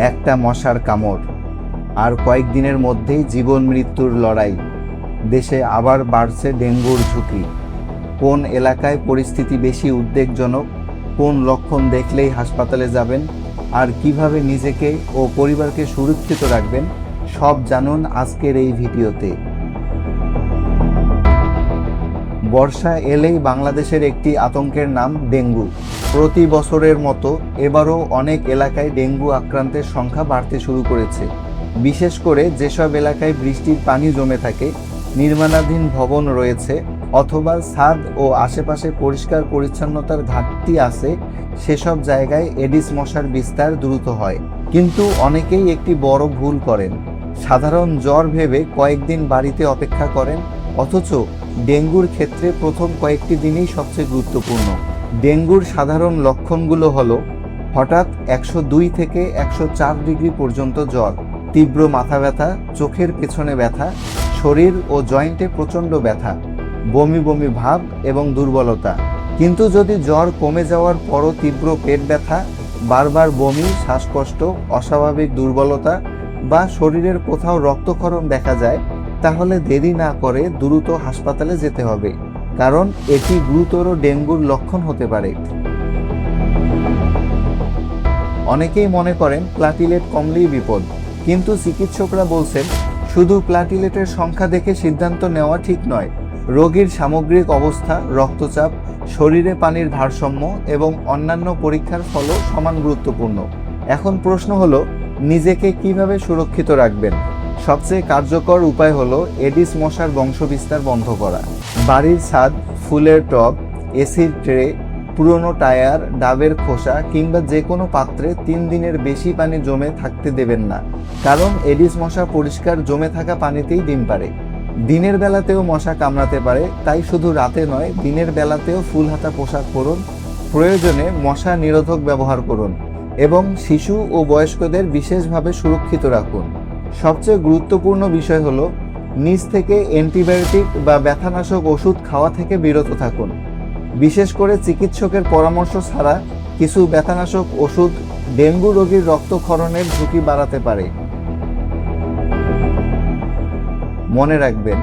একটা মশার কামড়, আর কয়েকদিনের মধ্যেই জীবন মৃত্যুর লড়াই। দেশে আবার বাড়ছে ডেঙ্গুর ঝুঁকি। কোন এলাকায় পরিস্থিতি বেশি উদ্বেগজনক, কোন লক্ষণ দেখলেই হাসপাতালে যাবেন, আর কিভাবে নিজেকে ও পরিবারকে সুরক্ষিত রাখবেন, সব জানুন আজকের এই ভিডিওতে। বর্ষা এলেই বাংলাদেশের একটি আতঙ্কের নাম ডেঙ্গু। প্রতি বছরের মতো এবারও অনেক এলাকায় ডেঙ্গু আক্রান্তের সংখ্যা বাড়তে শুরু করেছে। বিশেষ করে যেসব এলাকায় বৃষ্টির পানি জমে থাকে, নির্মাণাধীন ভবন রয়েছে অথবা ছাদ ও আশেপাশে পরিষ্কার পরিচ্ছন্নতার ঘাটতি আছে, সেসব জায়গায় এডিস মশার বিস্তার দ্রুত হয়। কিন্তু অনেকেই একটি বড় ভুল করেন। সাধারণ জ্বর ভেবে কয়েকদিন বাড়িতে অপেক্ষা করেন, অথচ ডেঙ্গুর ক্ষেত্রে প্রথম কয়েকটি দিনই সবচেয়ে গুরুত্বপূর্ণ। ডেঙ্গুর সাধারণ লক্ষণগুলো হলো হঠাৎ 102 থেকে 104 ডিগ্রি পর্যন্ত জ্বর, তীব্র মাথা ব্যথা, চোখের পেছনে ব্যথা, শরীর ও জয়েন্টে প্রচণ্ড ব্যথা, বমি বমি ভাব এবং দুর্বলতা। কিন্তু যদি জ্বর কমে যাওয়ার পরও তীব্র পেট ব্যথা, বারবার বমি, শ্বাসকষ্ট, অস্বাভাবিক দুর্বলতা বা শরীরের কোথাও রক্তক্ষরণ দেখা যায়, তাহলে দেরি না করে দ্রুত হাসপাতালে যেতে হবে, কারণ এটি গুরুতর ডেঙ্গুর লক্ষণ হতে পারে। অনেকেই মনে করেন প্লাটিলেট কমলেই বিপদ, কিন্তু চিকিৎসকরা বলছেন শুধু প্লাটিলেটের সংখ্যা দেখে সিদ্ধান্ত নেওয়া ঠিক নয়। রোগীর সামগ্রিক অবস্থা, রক্তচাপ, শরীরে পানির ভারসাম্য এবং অন্যান্য পরীক্ষার ফলও সমান গুরুত্বপূর্ণ। এখন প্রশ্ন হলো, নিজেকে কিভাবে সুরক্ষিত রাখবেন? সবচেয়ে কার্যকর উপায় হলো এডিস মশার বংশবিস্তার বন্ধ করা। বাড়ির ছাদ, ফুলের টব, এসির ট্রে, পুরনো টায়ার, ডাবের খোসা কিংবা যে কোনো পাত্রে 3 দিনের বেশি পানি জমে থাকতে দেবেন না, কারণ এডিস মশা পরিষ্কার জমে থাকা পানিতেই ডিম পাড়ে। দিনের বেলাতেও মশা কামড়াতে পারে, তাই শুধু রাতে নয়, দিনের বেলাতেও ফুল হাতা পোশাক পরুন। প্রয়োজনে মশা নিরোধক ব্যবহার করুন এবং শিশু ও বয়স্কদের বিশেষভাবে সুরক্ষিত রাখুন। সবচেয়ে গুরুত্বপূর্ণ বিষয় হলো নিজ থেকে অ্যান্টিবায়োটিক বা ব্যথানাশক ওষুধ খাওয়া থেকে বিরত থাকুন। বিশেষ করে চিকিৎসকের পরামর্শ ছাড়া কিছু ব্যথানাশক ওষুধ ডেঙ্গু রোগীর রক্তক্ষরণের ঝুঁকি বাড়াতে পারে। মনে রাখবেন,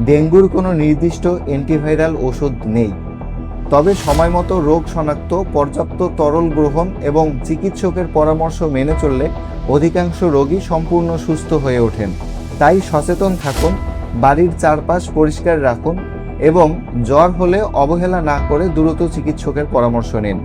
ডেঙ্গুর কোনো নির্দিষ্ট অ্যান্টিভাইরাল ওষুধ নেই, তবে সময়মতো রোগ শনাক্ত, পর্যাপ্ত তরল গ্রহণ এবং চিকিৎসকের পরামর্শ মেনে চললে অধিকাংশ রোগী সম্পূর্ণ সুস্থ হয়ে ওঠেন। তাই সচেতন থাকুন, বাড়ির চারপাশ পরিষ্কার রাখুন এবং জ্বর হলে অবহেলা না করে দ্রুত চিকিৎসকের পরামর্শ নিন।